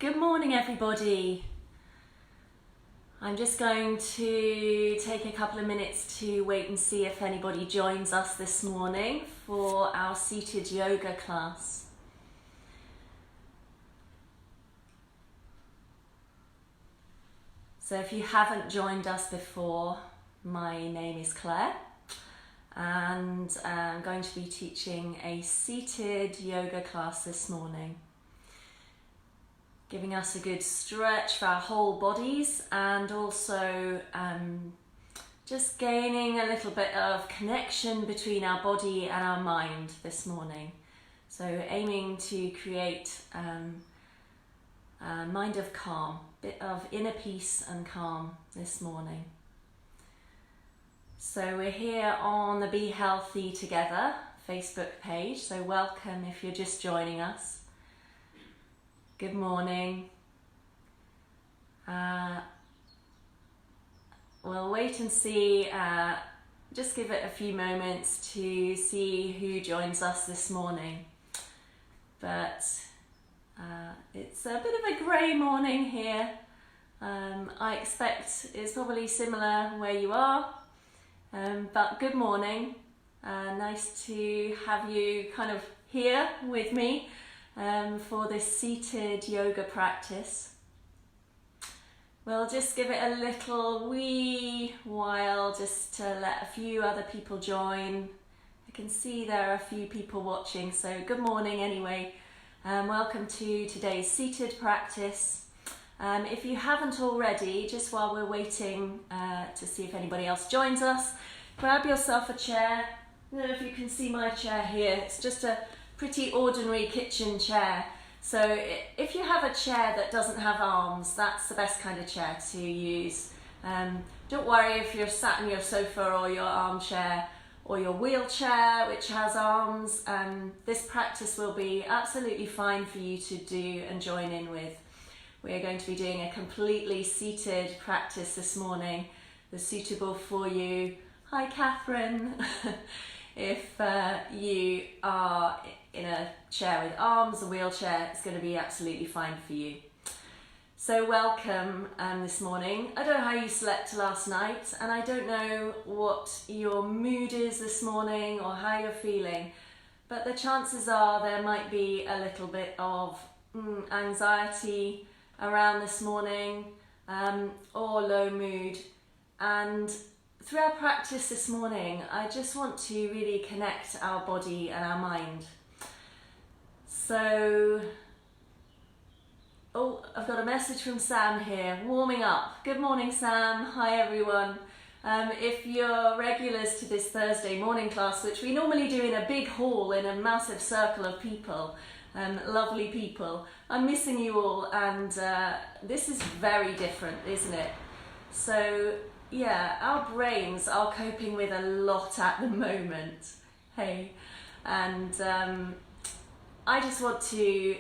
Good morning, everybody. I'm just going to take a couple of minutes to wait and see if anybody joins us this morning for our seated yoga class. So if you haven't joined us before, my name is Claire and I'm going to be teaching a seated yoga class this morning, giving us a good stretch for our whole bodies and also just gaining a little bit of connection between our body and our mind this morning. So aiming to create a mind of calm, bit of inner peace and calm this morning. So we're here on the Be Healthy Together Facebook page, so welcome if you're just joining us. Good morning. We'll wait and see, just give it a few moments to see who joins us this morning. But it's a bit of a grey morning here. I expect it's probably similar where you are, but good morning. Nice to have you kind of here with me for this seated yoga practice. We'll just give it a little wee while just to let a few other people join. I can see there are a few people watching, so good morning anyway. Welcome to today's seated practice. If you haven't already, just while we're waiting to see if anybody else joins us, grab yourself a chair. I don't know if you can see my chair here. It's just a pretty ordinary kitchen chair. So if you have a chair that doesn't have arms, that's the best kind of chair to use. Don't worry if you're sat in your sofa or your armchair or your wheelchair which has arms. This practice will be absolutely fine for you to do and join in with. We're going to be doing a completely seated practice this morning that's suitable for you. Hi Catherine. If you are in a chair with arms, a wheelchair, it's going to be absolutely fine for you. So welcome this morning. I don't know how you slept last night and I don't know what your mood is this morning or how you're feeling, but the chances are there might be a little bit of anxiety around this morning or low mood. And through our practice this morning, I just want to really connect our body and our mind. So, I've got a message from Sam here, warming up. Good morning, Sam. Hi, everyone. If you're regulars to this Thursday morning class, which we normally do in a big hall in a massive circle of people, lovely people, I'm missing you all, and this is very different, isn't it? So, yeah, our brains are coping with a lot at the moment. Hey, and I just want to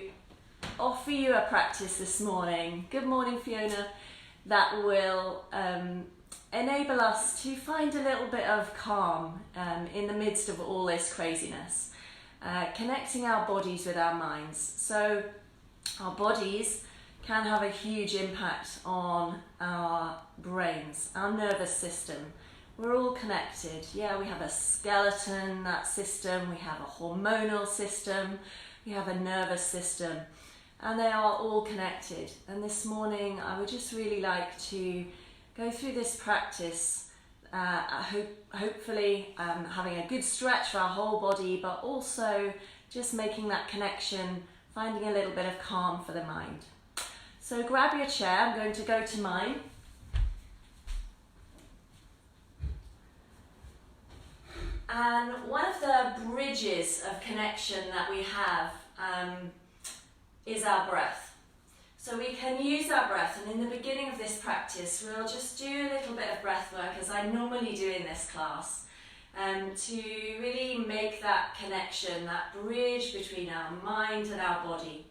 offer you a practice this morning. Good morning, Fiona. That will enable us to find a little bit of calm in the midst of all this craziness. Connecting our bodies with our minds. So our bodies can have a huge impact on our brains, our nervous system. We're all connected. Yeah, we have a skeleton, that system, we have a hormonal system, we have a nervous system, and they are all connected. And this morning I would just really like to go through this practice, hopefully having a good stretch for our whole body, but also just making that connection, finding a little bit of calm for the mind. So grab your chair, I'm going to go to mine. And one of the bridges of connection that we have is our breath. So we can use our breath, and in the beginning of this practice we'll just do a little bit of breath work as I normally do in this class, to really make that connection, that bridge between our mind and our body.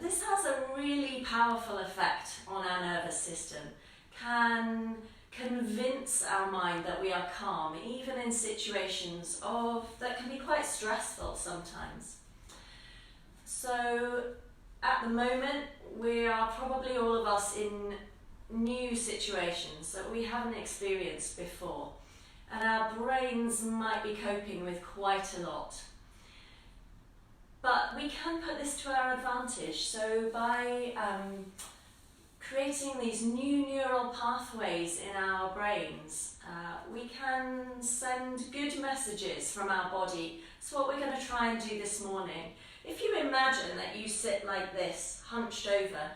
This has a really powerful effect on our nervous system, can convince our mind that we are calm, even in situations that can be quite stressful sometimes. So at the moment, we are probably all of us in new situations that we haven't experienced before, and our brains might be coping with quite a lot. But we can put this to our advantage. So by creating these new neural pathways in our brains, we can send good messages from our body. So what we're going to try and do this morning, if you imagine that you sit like this, hunched over,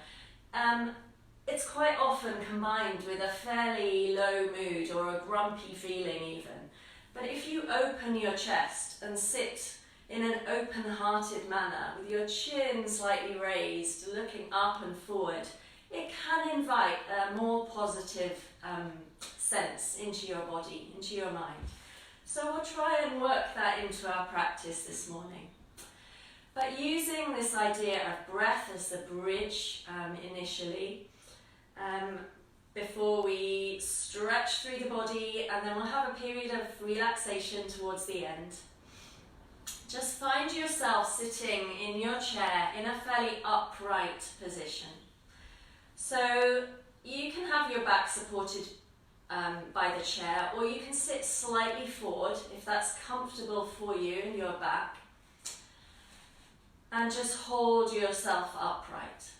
it's quite often combined with a fairly low mood or a grumpy feeling even. But if you open your chest and sit in an open-hearted manner, with your chin slightly raised, looking up and forward, it can invite a more positive sense into your body, into your mind. So we'll try and work that into our practice this morning. But using this idea of breath as the bridge initially, before we stretch through the body, and then we'll have a period of relaxation towards the end. Just find yourself sitting in your chair in a fairly upright position. So you can have your back supported by the chair, or you can sit slightly forward if that's comfortable for you in your back, and just hold yourself upright.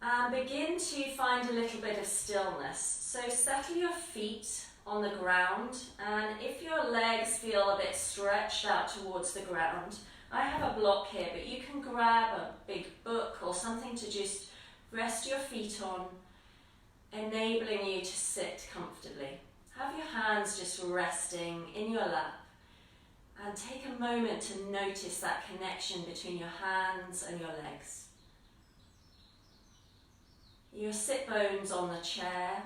And begin to find a little bit of stillness. So settle your feet on the ground, and if your legs feel a bit stretched out towards the ground, I have a block here, but you can grab a big book or something to just rest your feet on, enabling you to sit comfortably. Have your hands just resting in your lap, and take a moment to notice that connection between your hands and your legs. Your sit bones on the chair,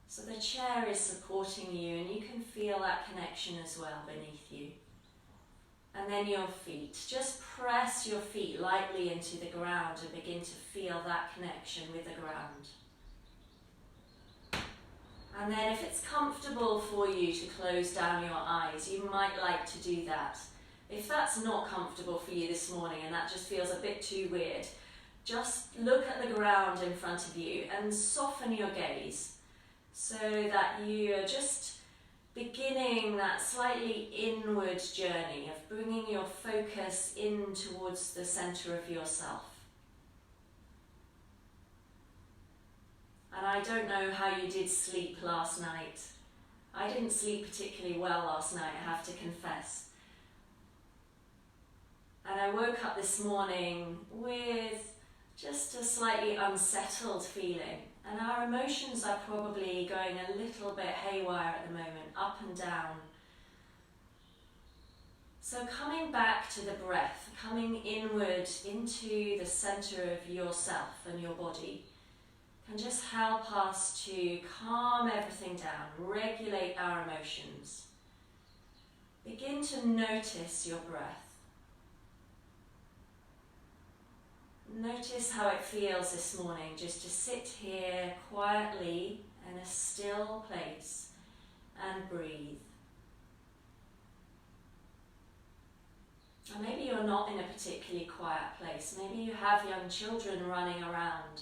so the chair is supporting you and you can feel that connection as well beneath you. And then your feet, just press your feet lightly into the ground and begin to feel that connection with the ground. And then if it's comfortable for you to close down your eyes, you might like to do that. If that's not comfortable for you this morning and that just feels a bit too weird, just look at the ground in front of you and soften your gaze so that you are just beginning that slightly inward journey of bringing your focus in towards the center of yourself. And I don't know how you did sleep last night. I didn't sleep particularly well last night, I have to confess. And I woke up this morning with just a slightly unsettled feeling. And our emotions are probably going a little bit haywire at the moment, up and down. So coming back to the breath, coming inward into the center of yourself and your body, can just help us to calm everything down, regulate our emotions. Begin to notice your breath. Notice how it feels this morning just to sit here quietly in a still place and breathe. And maybe you're not in a particularly quiet place. Maybe you have young children running around.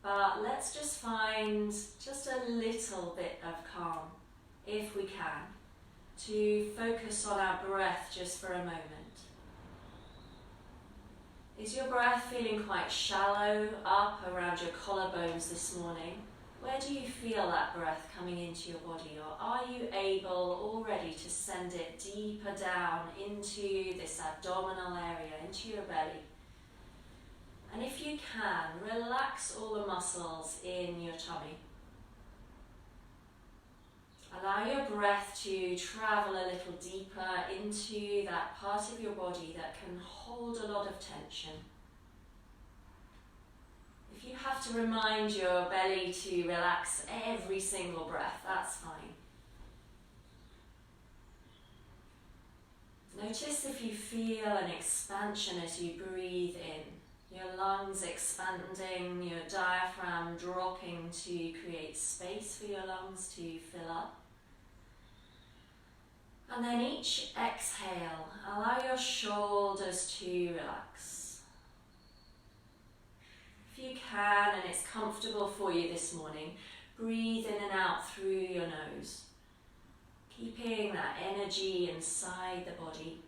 But let's just find just a little bit of calm, if we can, to focus on our breath just for a moment. Is your breath feeling quite shallow up around your collarbones this morning? Where do you feel that breath coming into your body? Or are you able already to send it deeper down into this abdominal area, into your belly? And if you can, relax all the muscles in your tummy. Allow your breath to travel a little deeper into that part of your body that can hold a lot of tension. If you have to remind your belly to relax every single breath, that's fine. Notice if you feel an expansion as you breathe in. Your lungs expanding, your diaphragm dropping to create space for your lungs to fill up. And then each exhale, allow your shoulders to relax. If you can and it's comfortable for you this morning, breathe in and out through your nose, keeping that energy inside the body.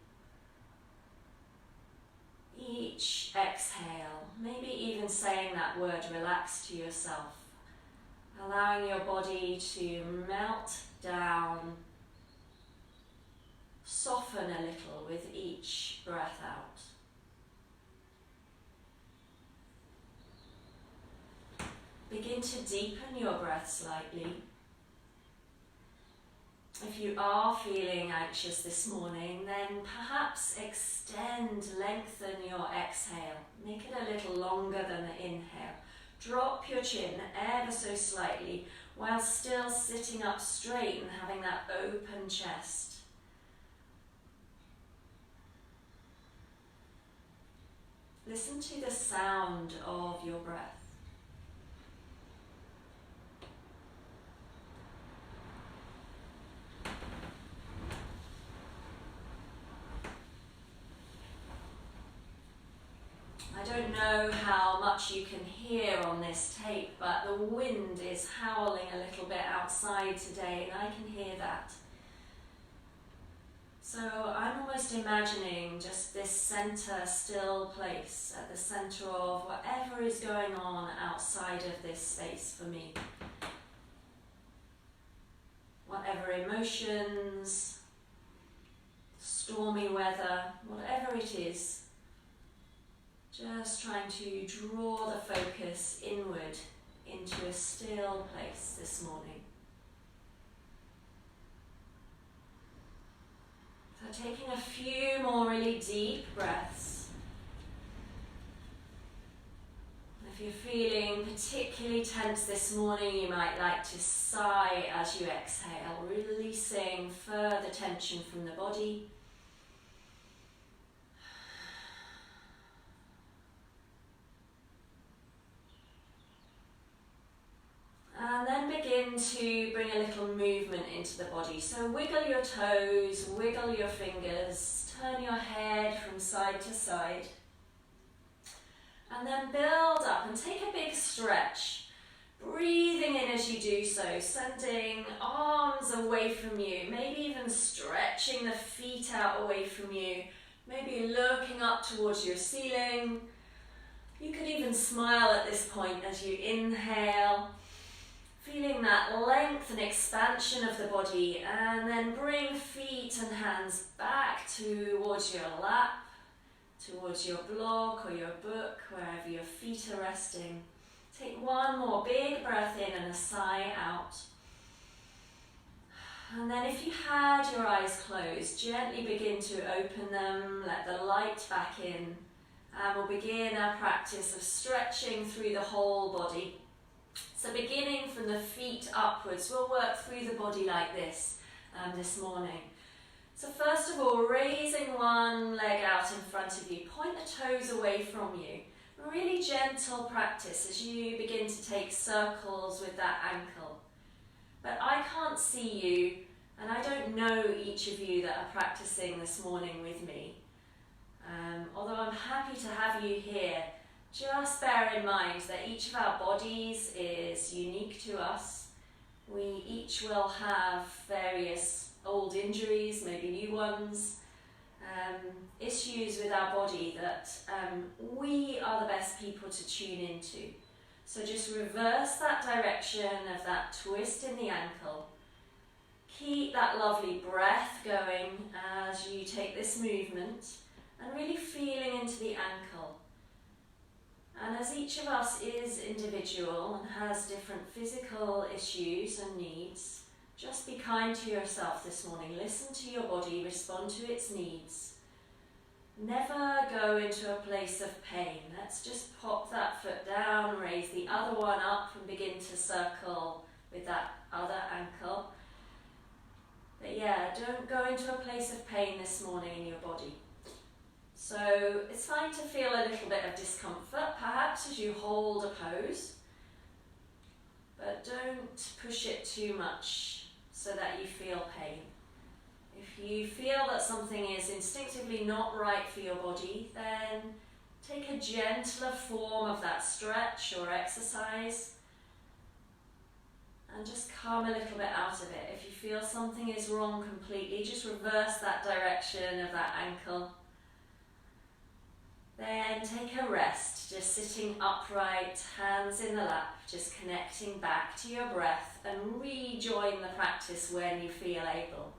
Each exhale, maybe even saying that word relax to yourself, allowing your body to melt down, soften a little with each breath out. Begin to deepen your breath slightly. If you are feeling anxious this morning, then perhaps extend, lengthen your exhale. Make it a little longer than the inhale. Drop your chin ever so slightly while still sitting up straight and having that open chest. Listen to the sound of your breath. I don't know how much you can hear on this tape, but the wind is howling a little bit outside today, and I can hear that. So I'm almost imagining just this center still place at the center of whatever is going on outside of this space for me. Whatever emotions, stormy weather, whatever it is, just trying to draw the focus inward into a still place this morning. So taking a few more really deep breaths. If you're feeling particularly tense this morning, you might like to sigh as you exhale, releasing further tension from the body. And then begin to bring a little movement into the body. So wiggle your toes, wiggle your fingers, turn your head from side to side. And then build up and take a big stretch. Breathing in as you do so, sending arms away from you, maybe even stretching the feet out away from you, maybe looking up towards your ceiling. You could even smile at this point as you inhale. Feeling that length and expansion of the body, and then bring feet and hands back towards your lap, towards your block or your book, wherever your feet are resting. Take one more big breath in and a sigh out. And then if you had your eyes closed, gently begin to open them, let the light back in, and we'll begin our practice of stretching through the whole body. So beginning from the feet upwards, we'll work through the body like this morning. So first of all, raising one leg out in front of you, point the toes away from you. Really gentle practice as you begin to take circles with that ankle. But I can't see you, and I don't know each of you that are practicing this morning with me. Although I'm happy to have you here, just bear in mind that each of our bodies is unique to us. We each will have various old injuries, maybe new ones, issues with our body that we are the best people to tune into. So just reverse that direction of that twist in the ankle. Keep that lovely breath going as you take this movement and really feeling into the ankle. And as each of us is individual and has different physical issues and needs, just be kind to yourself this morning. Listen to your body, respond to its needs. Never go into a place of pain. Let's just pop that foot down, raise the other one up and begin to circle with that other ankle. But yeah, don't go into a place of pain this morning in your body. So it's fine to feel a little bit of discomfort, perhaps as you hold a pose, but don't push it too much so that you feel pain. If you feel that something is instinctively not right for your body, then take a gentler form of that stretch or exercise and just come a little bit out of it. If you feel something is wrong completely, just reverse that direction of that ankle. Then take a rest, just sitting upright, hands in the lap, just connecting back to your breath, and rejoin the practice when you feel able.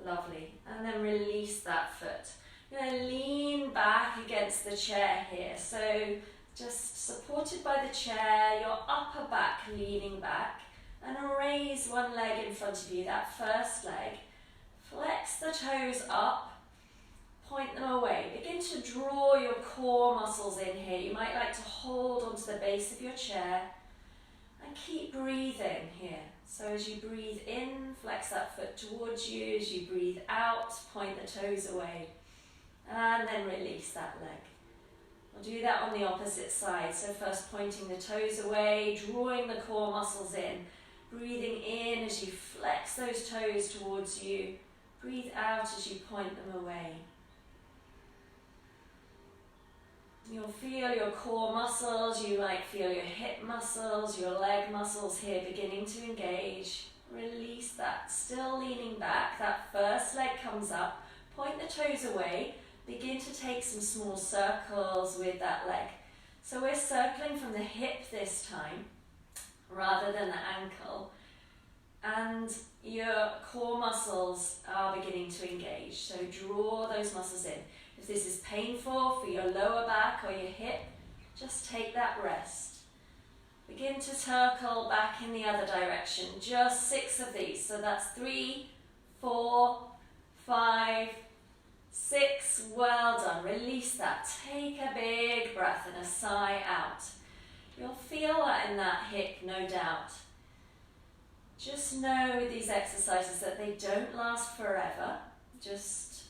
Lovely. And then release that foot. You're going to lean back against the chair here. So just supported by the chair, your upper back leaning back, and raise one leg in front of you, that first leg. Flex the toes up, point them away. Begin to draw your core muscles in here. You might like to hold onto the base of your chair and keep breathing here. So as you breathe in, flex that foot towards you. As you breathe out, point the toes away. And then release that leg. We'll do that on the opposite side. So first pointing the toes away, drawing the core muscles in. Breathing in as you flex those toes towards you. Breathe out as you point them away. You'll feel your core muscles, you might feel your hip muscles, your leg muscles here beginning to engage. Release that, still leaning back. That first leg comes up, point the toes away. Begin to take some small circles with that leg. So we're circling from the hip this time, rather than the ankle. And your core muscles are beginning to engage. So draw those muscles in. If this is painful for your lower back or your hip, just take that rest. Begin to circle back in the other direction. Just 6 of these. So that's 3, 4, 5, 6. Well done. Release that. Take a big breath and a sigh out. You'll feel that in that hip, no doubt. Just know with these exercises that they don't last forever. Just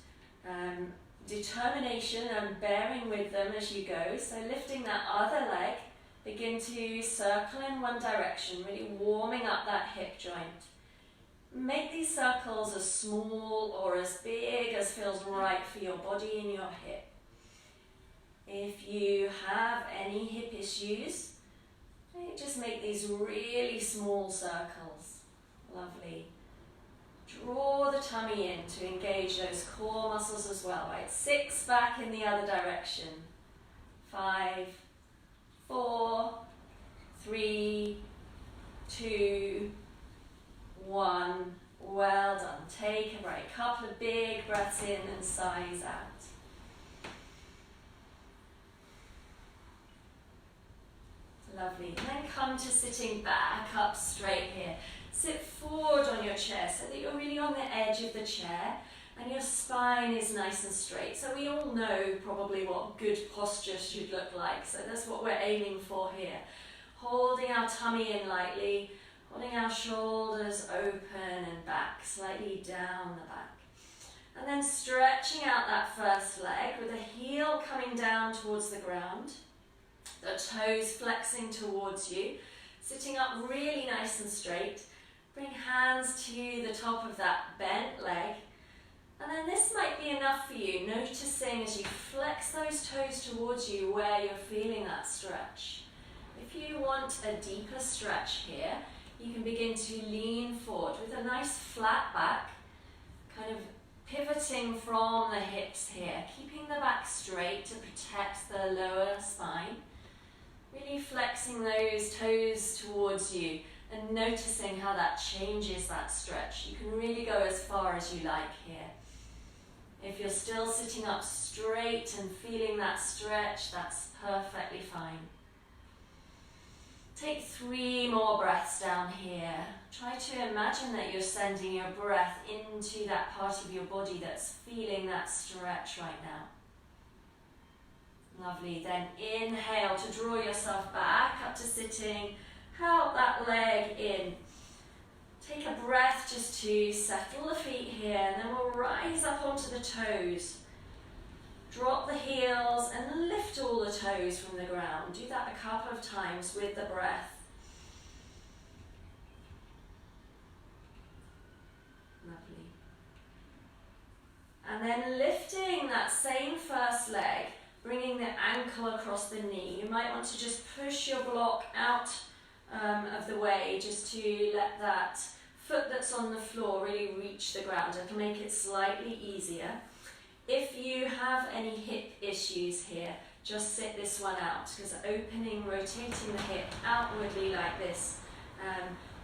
determination and bearing with them as you go. So lifting that other leg, begin to circle in one direction, really warming up that hip joint. Make these circles as small or as big as feels right for your body and your hip. If you have any hip issues, just make these really small circles. Lovely. Draw the tummy in to engage those core muscles as well, right? 6 back in the other direction. 5, 4, 3, 2, 1. Well done. Take a break. Couple of big breaths in and sighs out. Lovely. Then come to sitting back up straight here. Sit forward on your chair so that you're really on the edge of the chair and your spine is nice and straight. So we all know probably what good posture should look like. So that's what we're aiming for here. Holding our tummy in lightly, holding our shoulders open and back, slightly down the back. And then stretching out that first leg with the heel coming down towards the ground. The toes flexing towards you. Sitting up really nice and straight. Bring hands to the top of that bent leg. And then this might be enough for you, noticing as you flex those toes towards you where you're feeling that stretch. If you want a deeper stretch here, you can begin to lean forward with a nice flat back, kind of pivoting from the hips here, keeping the back straight to protect the lower spine. Really flexing those toes towards you and noticing how that changes that stretch. You can really go as far as you like here. If you're still sitting up straight and feeling that stretch, that's perfectly fine. Take 3 more breaths down here. Try to imagine that you're sending your breath into that part of your body that's feeling that stretch right now. Lovely. Then inhale to draw yourself back up to sitting. Help that leg in. Take a breath just to settle the feet here, and then we'll rise up onto the toes. Drop the heels and lift all the toes from the ground. Do that a couple of times with the breath. Lovely. And then lifting that same first leg, bringing the ankle across the knee. You might want to just push your block out of the way, just to let that foot that's on the floor really reach the ground. It'll make it slightly easier. If you have any hip issues here, just sit this one out, because opening, rotating the hip outwardly like this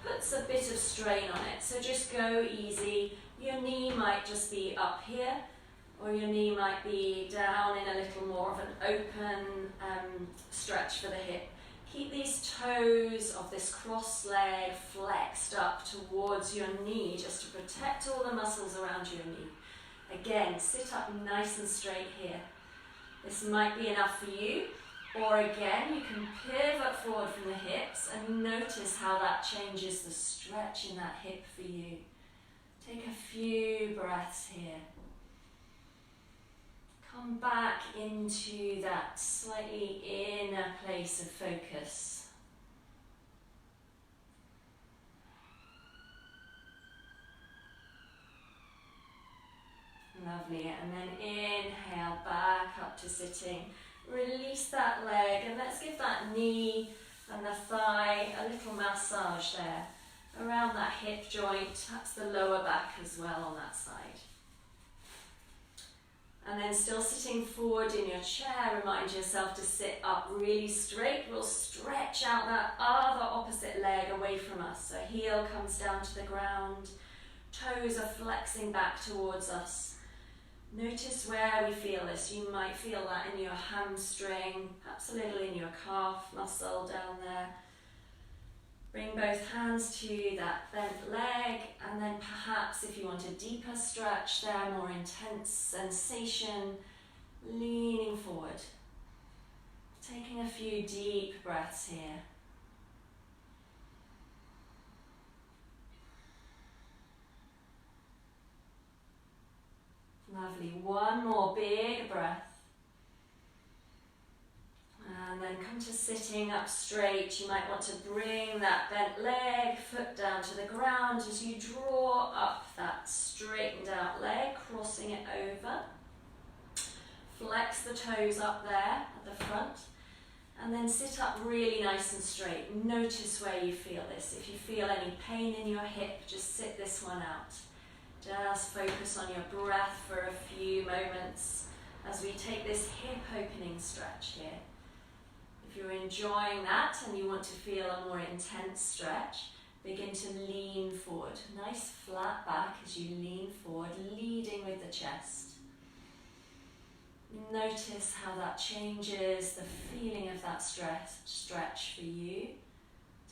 puts a bit of strain on it. So just go easy. Your knee might just be up here, or your knee might be down in a little more of an open stretch for the hip. Keep these toes of this cross leg flexed up towards your knee, just to protect all the muscles around your knee. Again, sit up nice and straight here. This might be enough for you, or again, you can pivot forward from the hips and notice how that changes the stretch in that hip for you. Take a few breaths here. Come back into that slightly inner place of focus. Lovely, and then inhale back up to sitting. Release that leg, and let's give that knee and the thigh a little massage there around that hip joint, perhaps the lower back as well on that side. And then still sitting forward in your chair, remind yourself to sit up really straight. We'll stretch out that other opposite leg away from us. So heel comes down to the ground, toes are flexing back towards us. Notice where we feel this. You might feel that in your hamstring, perhaps a little in your calf muscle down there. Bring both hands to that bent leg, and then perhaps if you want a deeper stretch there, more intense sensation, leaning forward. Taking a few deep breaths here. Lovely, one more big breath. And then come to sitting up straight. You might want to bring that bent leg, foot down to the ground as you draw up that straightened out leg, crossing it over. Flex the toes up there at the front. And then sit up really nice and straight. Notice where you feel this. If you feel any pain in your hip, just sit this one out. Just focus on your breath for a few moments as we take this hip opening stretch here. If you're enjoying that and you want to feel a more intense stretch, begin to lean forward. Nice flat back as you lean forward, leading with the chest. Notice how that changes the feeling of that stretch for you.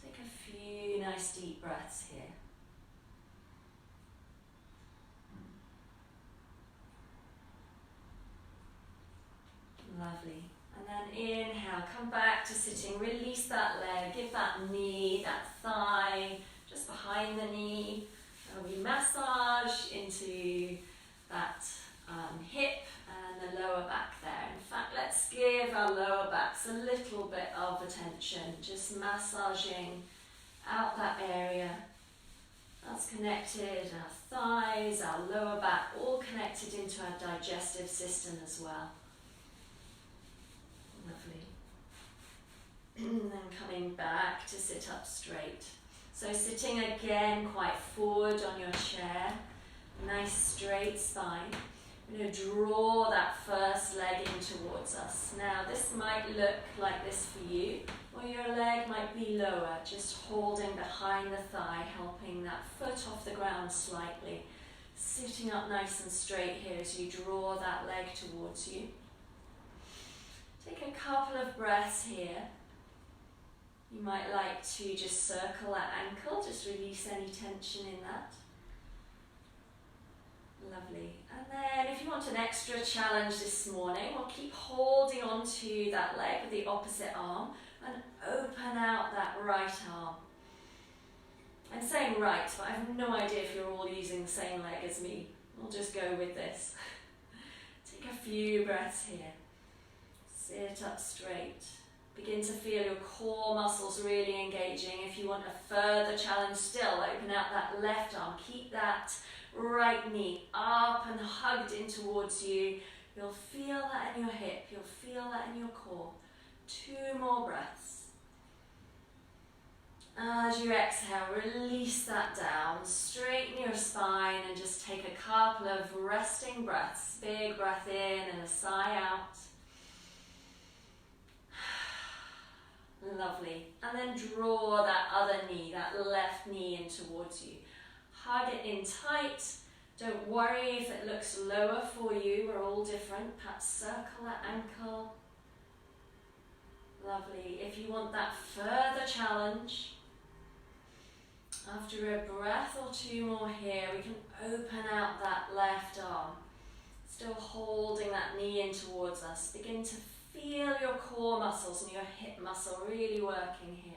Take a few nice deep breaths here. Lovely. And then inhale, come back to sitting, release that leg, give that knee, that thigh, just behind the knee. And we massage into that hip and the lower back there. In fact, let's give our lower backs a little bit of attention, just massaging out that area. That's connected, our thighs, our lower back, all connected into our digestive system as well. Lovely. And then coming back to sit up straight. So sitting again quite forward on your chair, nice straight spine. We're going to draw that first leg in towards us. Now this might look like this for you, or your leg might be lower, just holding behind the thigh, helping that foot off the ground slightly. Sitting up nice and straight here as you draw that leg towards you. Take a couple of breaths here. You might like to just circle that ankle, just release any tension in that. Lovely. And then if you want an extra challenge this morning, we'll keep holding on to that leg with the opposite arm and open out that right arm. I'm saying right, but I have no idea if you're all using the same leg as me. We'll just go with this. Take a few breaths here. Sit up straight. Begin to feel your core muscles really engaging. If you want a further challenge still, open out that left arm. Keep that right knee up and hugged in towards you. You'll feel that in your hip. You'll feel that in your core. 2 more breaths. As you exhale, release that down. Straighten your spine and just take a couple of resting breaths. Big breath in and a sigh out. Lovely. And then draw that other knee, that left knee in towards you. Hug it in tight. Don't worry if it looks lower for you. We're all different. Perhaps circle that ankle. Lovely. If you want that further challenge, after a breath or 2 more here, we can open out that left arm. Still holding that knee in towards us. Begin to feel your core muscles and your hip muscle really working here.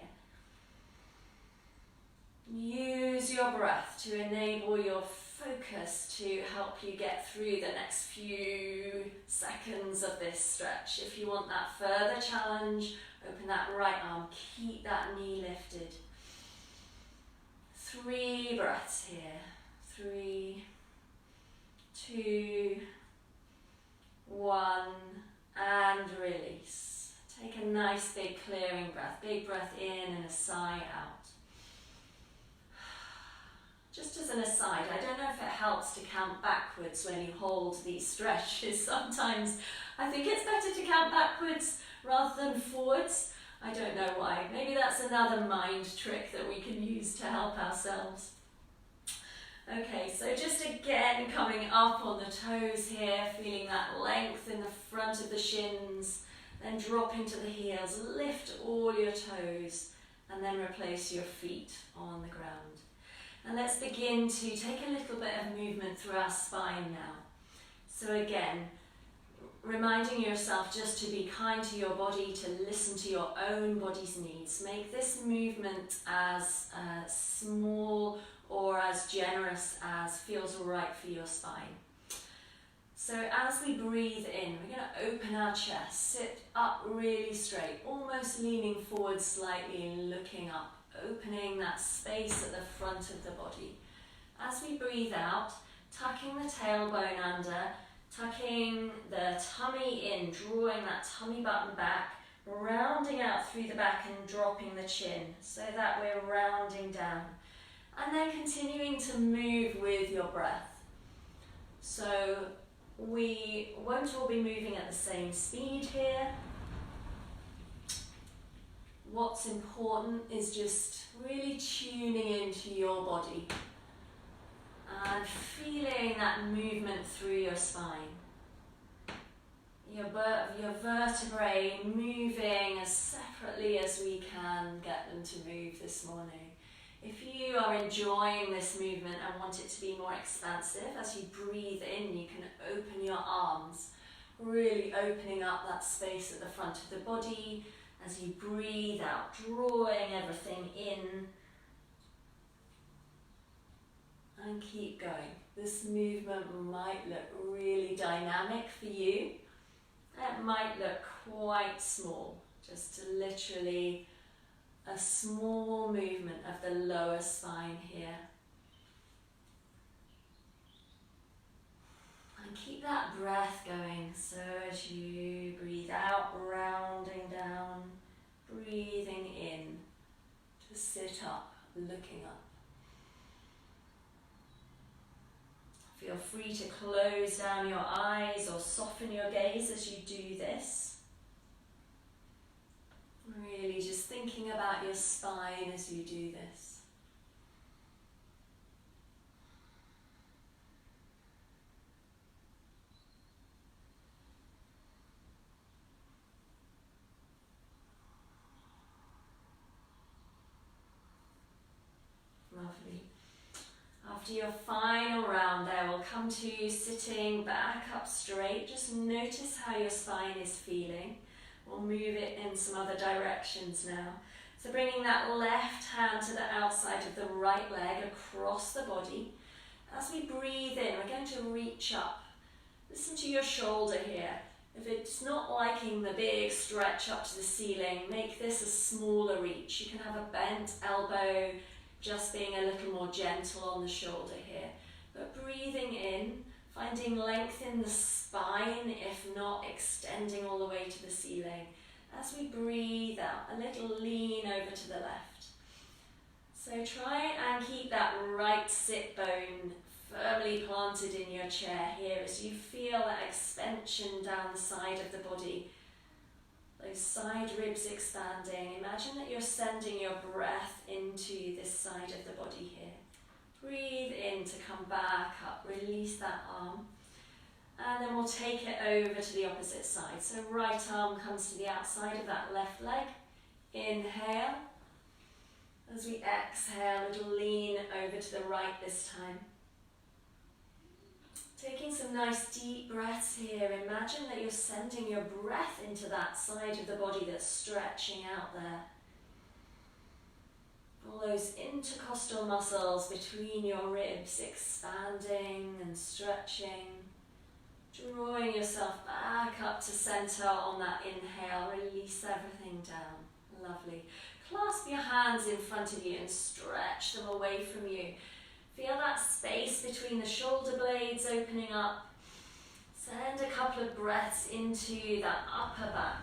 Use your breath to enable your focus to help you get through the next few seconds of this stretch. If you want that further challenge, open that right arm. Keep that knee lifted. 3 breaths here. 3, 2, 1, and release. Take a nice big clearing breath. Big breath in and a sigh out. Just as an aside, I don't know if it helps to count backwards when you hold these stretches. Sometimes I think it's better to count backwards rather than forwards. I don't know why. Maybe that's another mind trick that we can use to help ourselves. Okay, so just again coming up on the toes here, feeling that length in the front of the shins, then drop into the heels, lift all your toes, and then replace your feet on the ground. And let's begin to take a little bit of movement through our spine now. So again, reminding yourself just to be kind to your body, to listen to your own body's needs. Make this movement as small or as generous as feels right for your spine. So as we breathe in, we're going to open our chest, sit up really straight, almost leaning forward slightly and looking up, opening that space at the front of the body. As we breathe out, tucking the tailbone under, tucking the tummy in, drawing that tummy button back, rounding out through the back and dropping the chin so that we're rounding down. And then continuing to move with your breath. So we won't all be moving at the same speed here. What's important is just really tuning into your body and feeling that movement through your spine. Your vertebrae moving as separately as we can get them to move this morning. If you are enjoying this movement and want it to be more expansive, as you breathe in, you can open your arms, really opening up that space at the front of the body. As you breathe out, drawing everything in, and keep going. This movement might look really dynamic for you. It might look quite small, just literally a small movement of the lower spine here. And keep that breath going. So as you breathe out, rounding down, breathing in to sit up, looking up. Feel free to close down your eyes or soften your gaze as you do this. Really just thinking about your spine as you do this. Lovely. After your final round there, we'll come to sitting back up straight. Just notice how your spine is feeling. We'll move it in some other directions now. So bringing that left hand to the outside of the right leg across the body. As we breathe in, we're going to reach up. Listen to your shoulder here. If it's not liking the big stretch up to the ceiling, make this a smaller reach. You can have a bent elbow, just being a little more gentle on the shoulder here. But breathing in, finding length in the spine, if not extending all the way to the ceiling. As we breathe out, a little lean over to the left. So try and keep that right sit bone firmly planted in your chair here as you feel that expansion down the side of the body. Those side ribs expanding. Imagine that you're sending your breath into this side of the body here. Breathe in to come back up, release that arm. And then we'll take it over to the opposite side. So right arm comes to the outside of that left leg. Inhale. As we exhale, a little lean over to the right this time. Taking some nice deep breaths here. Imagine that you're sending your breath into that side of the body that's stretching out there. All those intercostal muscles between your ribs expanding and stretching. Drawing yourself back up to center on that inhale. Release everything down. Lovely. Clasp your hands in front of you and stretch them away from you. Feel that space between the shoulder blades opening up. Send a couple of breaths into that upper back.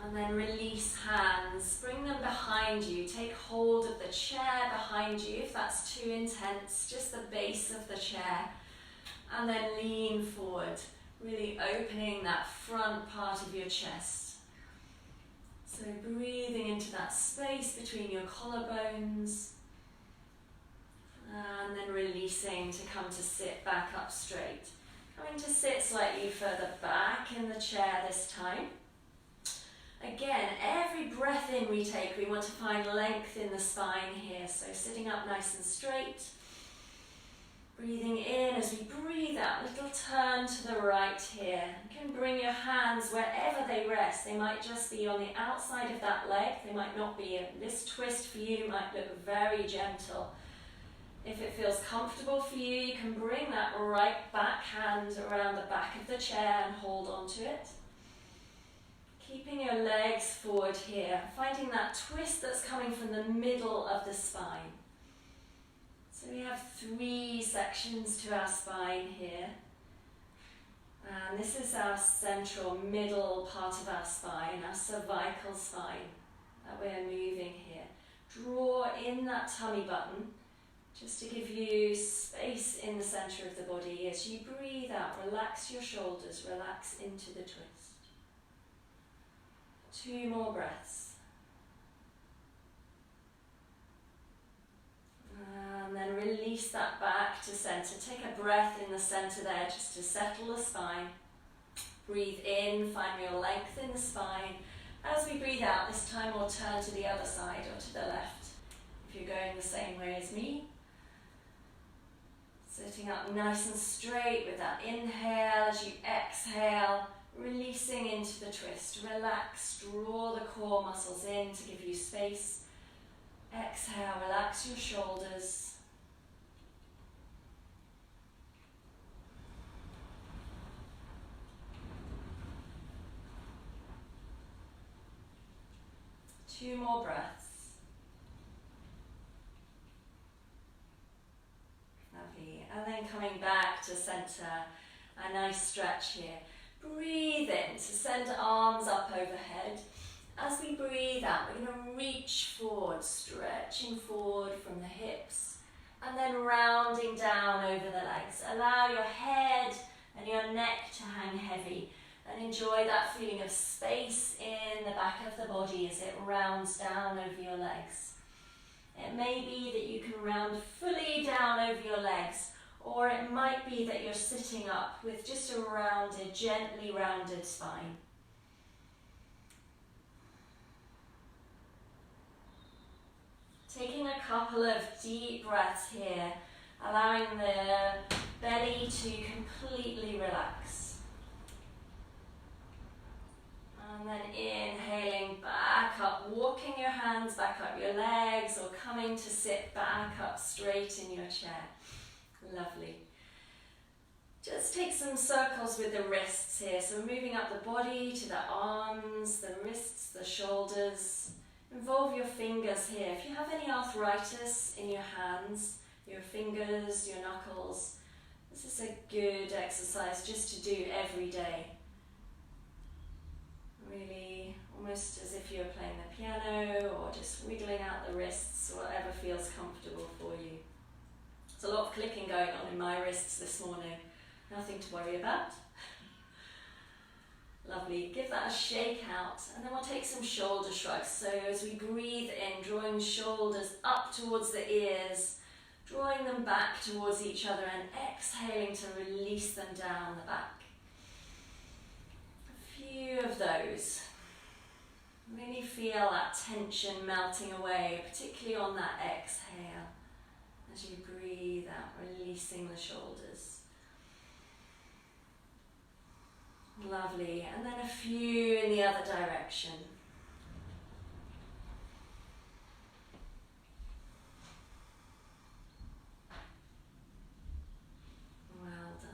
And then release hands. Bring them behind you. Take hold of the chair behind you if that's too intense. Just the base of the chair. And then lean forward. Really opening that front part of your chest. So breathing into that space between your collarbones. And then releasing to come to sit back up straight. Coming to sit slightly further back in the chair this time. Again, every breath in we take, we want to find length in the spine here. So sitting up nice and straight. Breathing in as we breathe out, little turn to the right here. You can bring your hands wherever they rest. They might just be on the outside of that leg. They might not be. This twist for you might look very gentle. If it feels comfortable for you, you can bring that right back hand around the back of the chair and hold onto it. Keeping your legs forward here, finding that twist that's coming from the middle of the spine. So we have 3 sections to our spine here. And this is our central middle part of our spine, our cervical spine that we're moving here. Draw in that tummy button. Just to give you space in the center of the body as you breathe out, relax your shoulders, relax into the twist. 2 more breaths. And then release that back to center. Take a breath in the center there just to settle the spine. Breathe in, find real length in the spine. As we breathe out, this time we'll turn to the other side or to the left. If you're going the same way as me. Sitting up nice and straight with that inhale as you exhale, releasing into the twist. Relax, draw the core muscles in to give you space. Exhale, relax your shoulders. Two more breaths. And then coming back to center, a nice stretch here. Breathe in to send arms up overhead. As we breathe out, we're going to reach forward, stretching forward from the hips, and then rounding down over the legs. Allow your head and your neck to hang heavy, and enjoy that feeling of space in the back of the body as it rounds down over your legs. It may be that you can round fully down over your legs, or it might be that you're sitting up with just a rounded, gently rounded spine. Taking a couple of deep breaths here, allowing the belly to completely relax. And then inhaling back up, walking your hands back up your legs or coming to sit back up straight in your chair. Lovely. Just take some circles with the wrists here. So we're moving up the body to the arms, the wrists, the shoulders. Involve your fingers here. If you have any arthritis in your hands, your fingers, your knuckles, this is a good exercise just to do every day. Really, almost as if you're playing the piano or just wiggling out the wrists, whatever feels comfortable for you. There's a lot of clicking going on in my wrists this morning. Nothing to worry about. Lovely. Give that a shake out, and then we'll take some shoulder shrugs. So as we breathe in, drawing shoulders up towards the ears, drawing them back towards each other, and exhaling to release them down the back. A few of those. Really feel that tension melting away, particularly on that exhale, as you breathe out, releasing the shoulders. Lovely, and then a few in the other direction. Well done.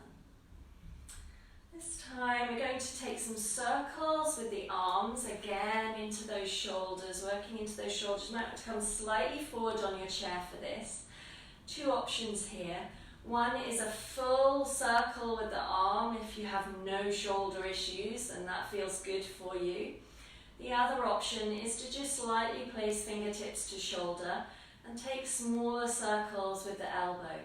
This time we're going to take some circles with the arms again into those shoulders, working into those shoulders. You might have to come slightly forward on your chair for this. Two options here. One is a full circle with the arm if you have no shoulder issues and that feels good for you. The other option is to just slightly place fingertips to shoulder and take smaller circles with the elbow.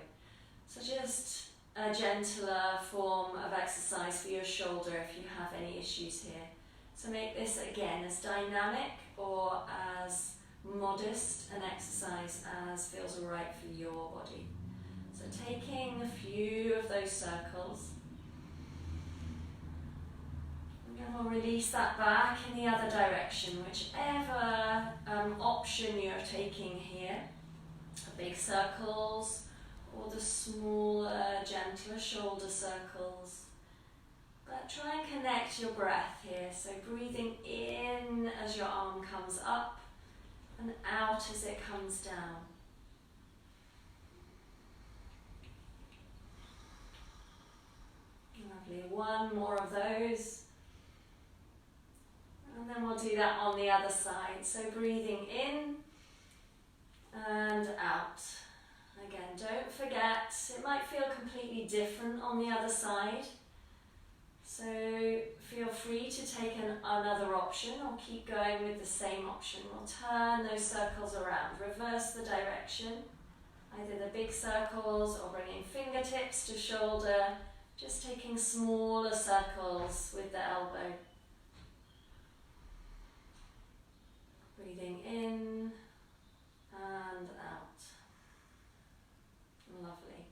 So just a gentler form of exercise for your shoulder if you have any issues here. So make this again as dynamic or as modest an exercise as feels right for your body. So taking a few of those circles, and then we'll release that back in the other direction, whichever option you're taking here, the big circles or the smaller, gentler shoulder circles. But try and connect your breath here, so breathing in as your arm comes up and out as it comes down. Lovely, one more of those. And then we'll do that on the other side. So breathing in and out. Again, don't forget, it might feel completely different on the other side. So feel free to take another option or keep going with the same option. We'll turn those circles around, reverse the direction, either the big circles or bringing fingertips to shoulder, just taking smaller circles with the elbow. Breathing in and out. Lovely.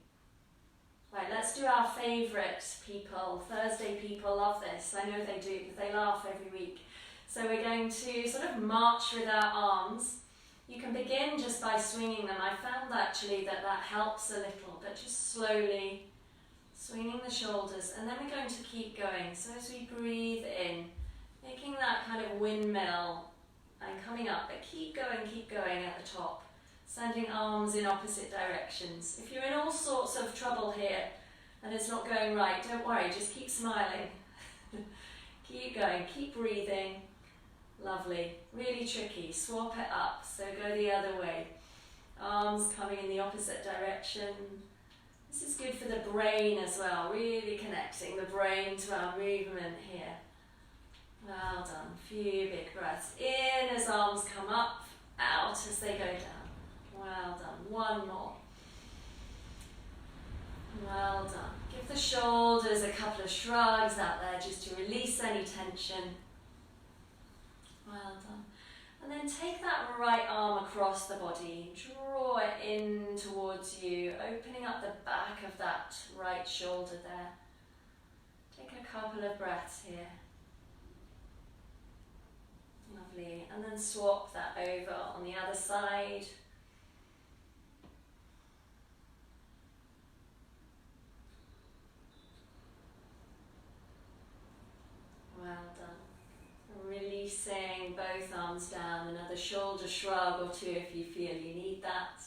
Right, let's do our favourite people. Thursday people love this. I know they do because they laugh every week. So we're going to sort of march with our arms. You can begin just by swinging them. I found actually that helps a little, but just slowly swinging the shoulders, and then we're going to keep going. So as we breathe in, making that kind of windmill and coming up, but keep going at the top. Sending arms in opposite directions. If you're in all sorts of trouble here and it's not going right, don't worry, just keep smiling. Keep going, keep breathing. Lovely, really tricky, swap it up, so go the other way. Arms coming in the opposite direction. This is good for the brain as well, really connecting the brain to our movement here. Well done, few big breaths. In as arms come up, out as they go down. Well done. One more. Well done. Give the shoulders a couple of shrugs out there just to release any tension. Well done. And then take that right arm across the body. Draw it in towards you, opening up the back of that right shoulder there. Take a couple of breaths here. Lovely. And then swap that over on the other side. Well done. Releasing both arms down, another shoulder shrug or two if you feel you need that.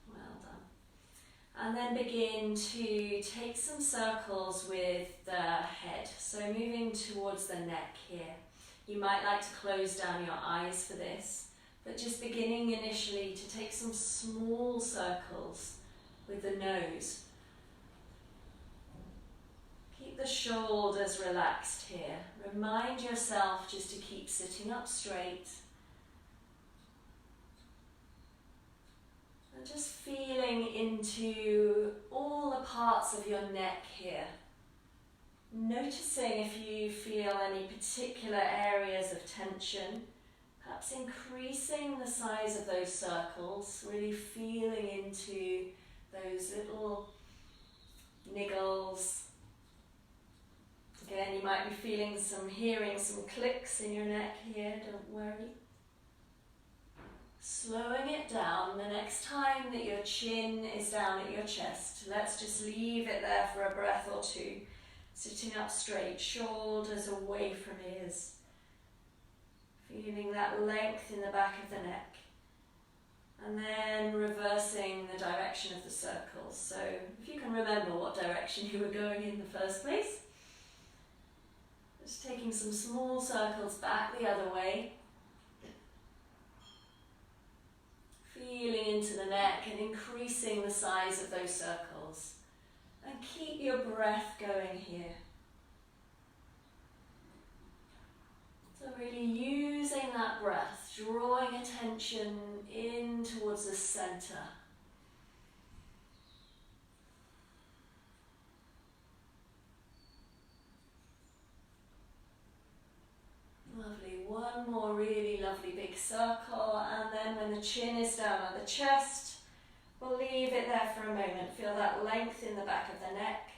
Well done. And then begin to take some circles with the head. So moving towards the neck here. You might like to close down your eyes for this, but just beginning initially to take some small circles with the nose. Keep the shoulders relaxed here. Remind yourself just to keep sitting up straight. And just feeling into all the parts of your neck here. Noticing if you feel any particular areas of tension. Perhaps increasing the size of those circles. Really feeling into those little niggles. Again, you might be hearing some clicks in your neck here, don't worry. Slowing it down the next time that your chin is down at your chest. Let's just leave it there for a breath or two. Sitting up straight, shoulders away from ears. Feeling that length in the back of the neck. And then reversing the direction of the circles. So if you can remember what direction you were going in the first place. Just taking some small circles back the other way. Feeling into the neck and increasing the size of those circles. And keep your breath going here. So really using that breath, drawing attention in towards the center. Lovely, one more really lovely big circle, and then when the chin is down on the chest, we'll leave it there for a moment. Feel that length in the back of the neck.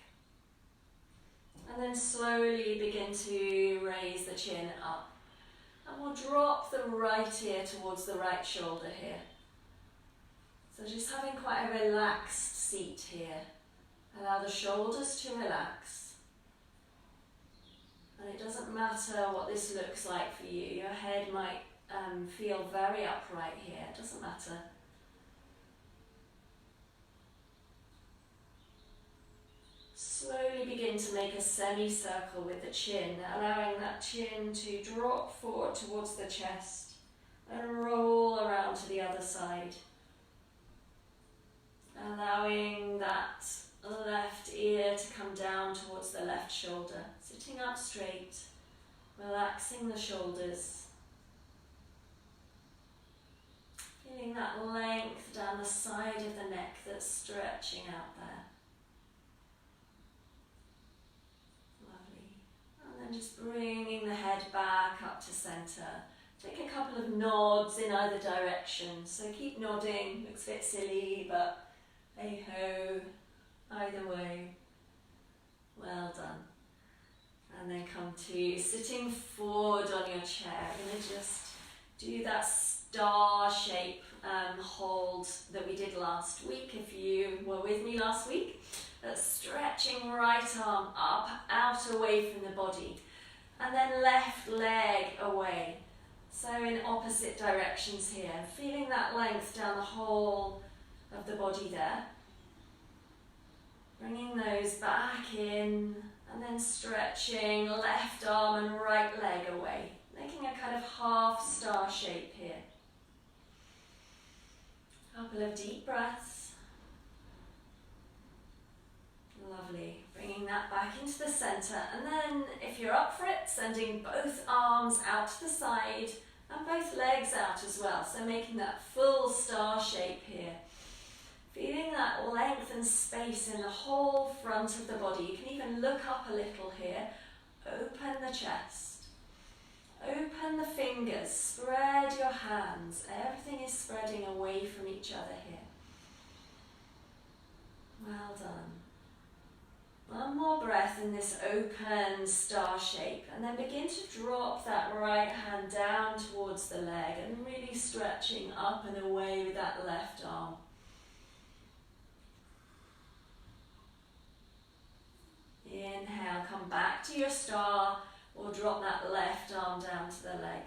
And then slowly begin to raise the chin up. And we'll drop the right ear towards the right shoulder here. So just having quite a relaxed seat here. Allow the shoulders to relax. And it doesn't matter what this looks like for you. Your head might feel very upright here. It doesn't matter. Slowly begin to make a semicircle with the chin, allowing that chin to drop forward towards the chest and roll around to the other side. Allowing that left ear to come down towards the left shoulder. Sitting up straight, relaxing the shoulders. Feeling that length down the side of the neck that's stretching out there. Lovely. And then just bringing the head back up to center. Take a couple of nods in either direction. So keep nodding, looks a bit silly, but hey ho, either way. Well done. And then come to sitting forward on your chair. I'm going to just do that star shape hold that we did last week, if you were with me last week. That's stretching right arm up, out away from the body. And then left leg away. So in opposite directions here. Feeling that length down the whole of the body there. Bringing those back in. And then stretching left arm and right leg away. Making a kind of half star shape here. Couple of deep breaths. Lovely. Bringing that back into the center. And then if you're up for it, sending both arms out to the side and both legs out as well. So making that full star shape here. Feeling that length and space in the whole front of the body. You can even look up a little here. Open the chest. Open the fingers. Spread your hands. Everything is spreading away from each other here. Well done. One more breath in this open star shape. And then begin to drop that right hand down towards the leg and really stretching up and away with that left arm. Inhale, come back to your star or drop that left arm down to the leg.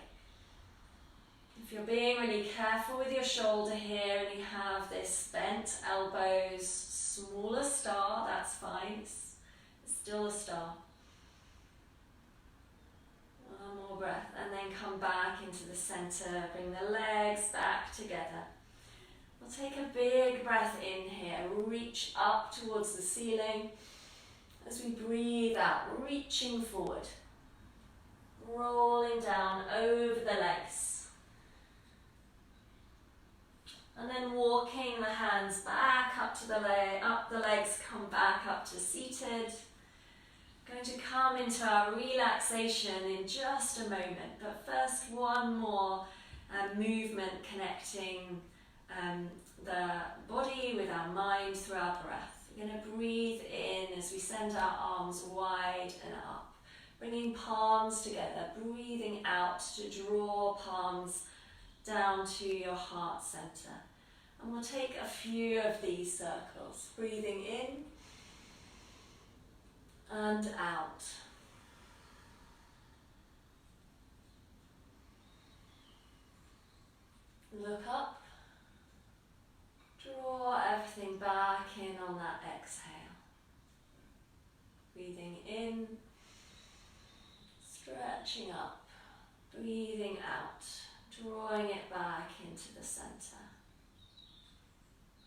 If you're being really careful with your shoulder here and you have this bent elbows, smaller star, that's fine, it's still a star. One more breath, and then come back into the center, bring the legs back together. We'll take a big breath in here, reach up towards the ceiling as we breathe out, reaching forward, rolling down over the legs. And then walking the hands back up to the legs, come back up to seated. Going to come into our relaxation in just a moment, but first one more movement connecting the body with our mind through our breath. We're going to breathe in as we send our arms wide and up, bringing palms together, breathing out to draw palms down to your heart center. And we'll take a few of these circles, breathing in and out. Look up, draw everything back in on that exhale. Breathing in, stretching up, breathing out, drawing it back into the center.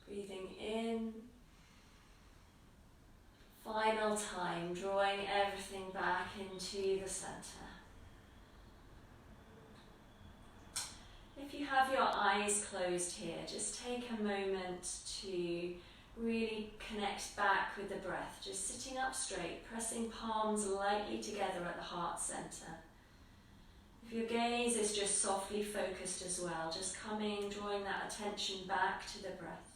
Breathing in. Final time, drawing everything back into the center. If you have your eyes closed here, just take a moment to really connect back with the breath. Just sitting up straight, pressing palms lightly together at the heart center. If your gaze is just softly focused as well, just coming, drawing that attention back to the breath.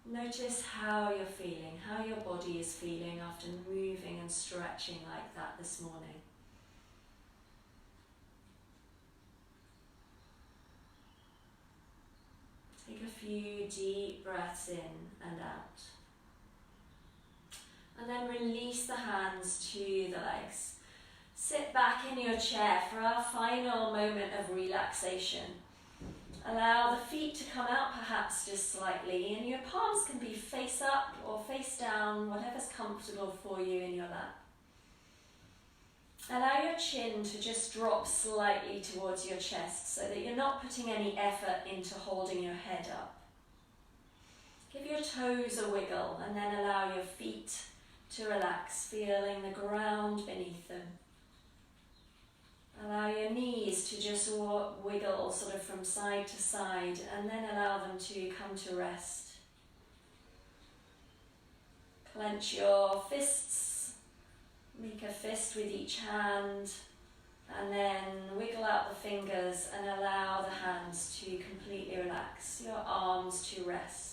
Notice how you're feeling, how your body is feeling after moving and stretching like that this morning. Take a few deep breaths in and out. And then release the hands to the legs. Sit back in your chair for our final moment of relaxation. Allow the feet to come out perhaps just slightly, and your palms can be face up or face down, whatever's comfortable for you in your lap. Allow your chin to just drop slightly towards your chest so that you're not putting any effort into holding your head up. Give your toes a wiggle and then allow your feet to relax, feeling the ground beneath them. Allow your knees to just wiggle sort of from side to side and then allow them to come to rest. Clench your fists, make a fist with each hand, and then wiggle out the fingers and allow the hands to completely relax, your arms to rest.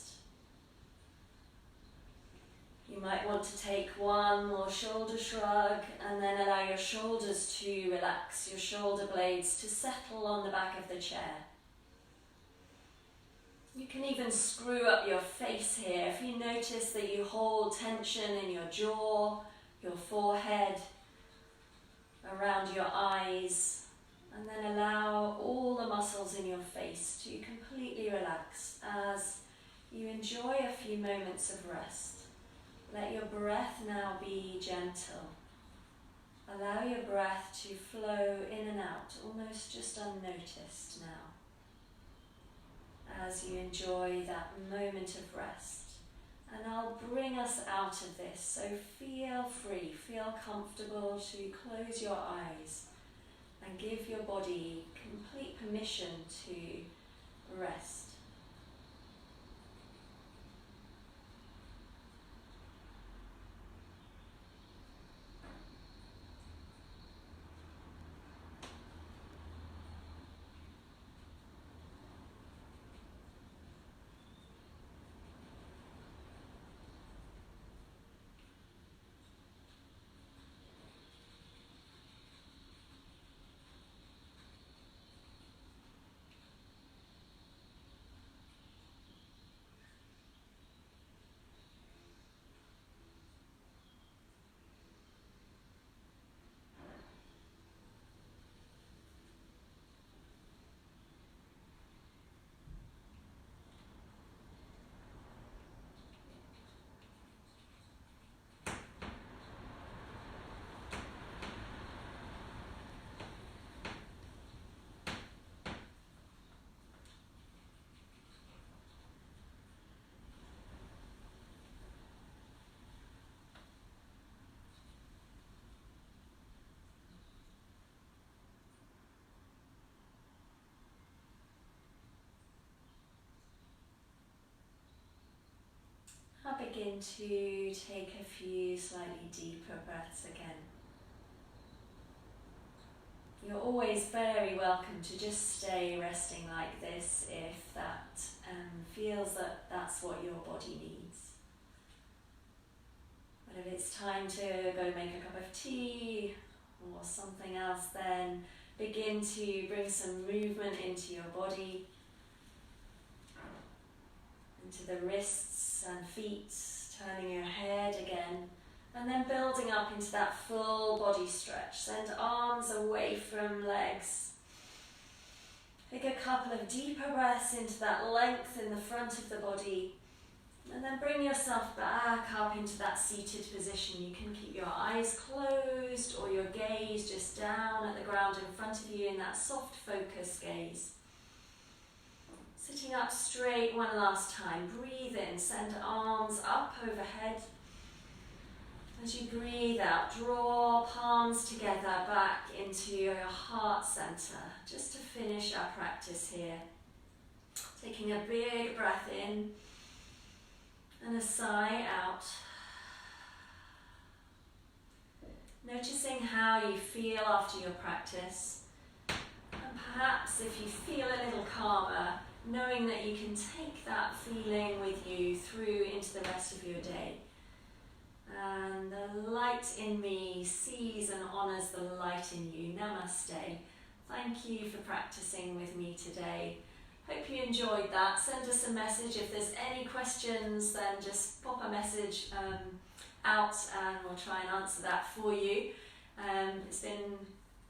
You might want to take one more shoulder shrug and then allow your shoulders to relax, your shoulder blades to settle on the back of the chair. You can even screw up your face here if you notice that you hold tension in your jaw, your forehead, around your eyes, and then allow all the muscles in your face to completely relax as you enjoy a few moments of rest. Let your breath now be gentle. Allow your breath to flow in and out, almost just unnoticed now, as you enjoy that moment of rest. And I'll bring us out of this, so feel free, feel comfortable to close your eyes and give your body complete permission to rest. begin to take a few slightly deeper breaths again. You're always very welcome to just stay resting like this if that feels that that's what your body needs. But if it's time to go make a cup of tea or something else, then begin to bring some movement into your body, into the wrists and feet, turning your head again, and then building up into that full body stretch. Send arms away from legs. Take a couple of deeper breaths into that length in the front of the body, and then bring yourself back up into that seated position. You can keep your eyes closed or your gaze just down at the ground in front of you in that soft focus gaze. Sitting up straight one last time. Breathe in, send arms up overhead. As you breathe out, draw palms together back into your heart center, just to finish our practice here. Taking a big breath in and a sigh out. Noticing how you feel after your practice, and perhaps if you feel a little calmer, knowing that you can take that feeling with you through into the rest of your day. And the light in me sees and honours the light in you. Namaste. Thank you for practicing with me today. Hope you enjoyed that. Send us a message. If there's any questions, then just pop a message out and we'll try and answer that for you. It's been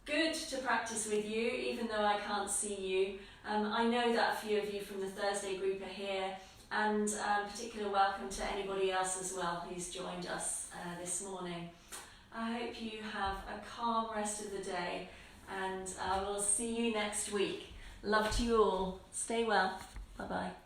good to practice with you, even though I can't see you. I know that a few of you from the Thursday group are here, and particular welcome to anybody else as well who's joined us this morning. I hope you have a calm rest of the day, and I will see you next week. Love to you all. Stay well. Bye-bye.